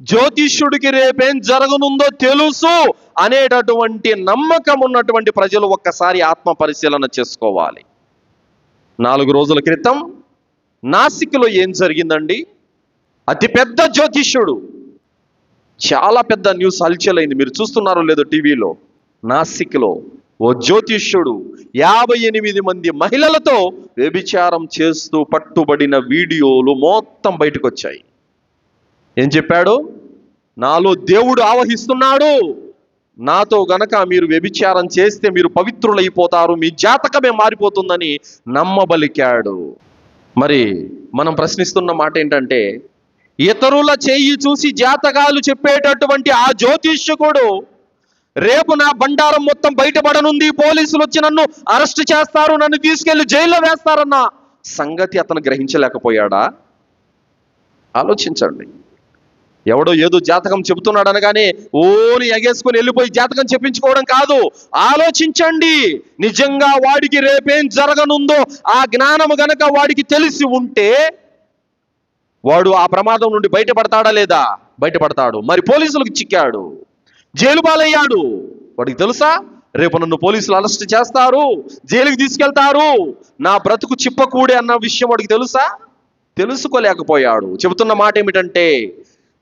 జ్యోతిష్యుడికి రేపేం జరగనుందో తెలుసు అనేటటువంటి నమ్మకం ఉన్నటువంటి ప్రజలు ఒక్కసారి ఆత్మ పరిశీలన చేసుకోవాలి. 4 రోజుల క్రితం నాసిక్లో ఏం జరిగిందండి? అతిపెద్ద జ్యోతిష్యుడు, చాలా పెద్ద న్యూస్ హల్చలైంది, మీరు చూస్తున్నారో లేదో టీవీలో. నాసిక్లో ఓ జ్యోతిష్యుడు 58 మంది మహిళలతో వ్యభిచారం చేస్తూ పట్టుబడిన వీడియోలు మొత్తం బయటకు వచ్చాయి. ఏం చెప్పాడు? నాలో దేవుడు ఆవహిస్తున్నాడు, నాతో గనక మీరు వ్యభిచారం చేస్తే మీరు పవిత్రులైపోతారు, మీ జాతకమే మారిపోతుందని నమ్మబలికాడు. మరి మనం ప్రశ్నిస్తున్న మాట ఏంటంటే, ఇతరుల చెయ్యి చూసి జాతకాలు చెప్పేటటువంటి ఆ జ్యోతిష్యకుడు రేపు నా బండారం మొత్తం బయటపడనుంది, పోలీసులు వచ్చి నన్ను అరెస్ట్ చేస్తారు, నన్ను తీసుకెళ్లి జైల్లో వేస్తారన్న సంగతి అతను గ్రహించలేకపోయాడా? ఆలోచించండి. ఎవడో ఏదో జాతకం చెబుతున్నాడు అనగానే ఓని ఎగేసుకుని వెళ్ళిపోయి జాతకం చెప్పించుకోవడం కాదు. ఆలోచించండి. నిజంగా వాడికి రేపేం జరగనుందో ఆ జ్ఞానము గనక వాడికి తెలిసి ఉంటే వాడు ఆ ప్రమాదం నుండి బయటపడతాడా లేదా? బయటపడతాడు. మరి పోలీసులకు చిక్కాడు, జైలు పాలయ్యాడు. వాడికి తెలుసా రేపు నన్ను పోలీసులు అరెస్ట్ చేస్తారు, జైలుకి తీసుకెళ్తారు, నా బ్రతుకు చిప్పకూడే అన్న విషయం వాడికి తెలుసా? తెలుసుకోలేకపోయాడు. చెబుతున్న మాట ఏమిటంటే,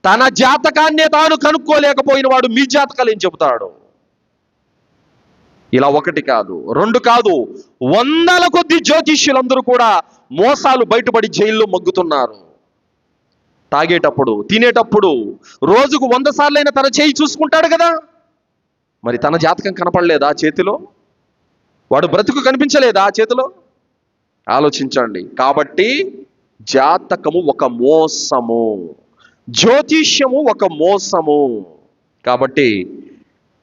తన జాతకాన్నే తాను కనుక్కోలేకపోయిన వాడు మీ జాతకాలు ఏం చెబుతాడు? ఇలా 1 కాదు 2 కాదు, 100ల కొద్ది జ్యోతిష్యులందరూ కూడా మోసాలు బయటపడి జైల్లో మగ్గుతున్నారు. తాగేటప్పుడు, తినేటప్పుడు రోజుకు 100 సార్లైనా తన చేయి చూసుకుంటాడు కదా. మరి తన జాతకం కనపడలేదా చేతిలో? వాడు బ్రతుకు కనిపించలేదా చేతిలో? ఆలోచించండి. కాబట్టి జాతకము ఒక మోసము, జ్యోతిష్యము ఒక మోసము. కాబట్టి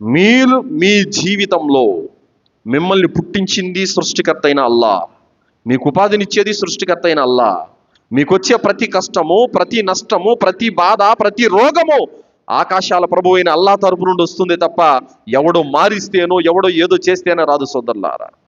మీరు మీ జీవితంలో మిమ్మల్ని పుట్టించింది సృష్టికర్త అయిన అల్లా, మీకు ఉపాధినిచ్చేది సృష్టికర్త అయిన అల్లా. మీకు వచ్చే ప్రతి కష్టము, ప్రతి నష్టము, ప్రతి బాధ, ప్రతి రోగము ఆకాశాల ప్రభు అయిన అల్లా తరపు నుండి వస్తుంది తప్ప ఎవడో మారిస్తేనో ఎవడో ఏదో చేస్తేనే రాదు సోదరులారా.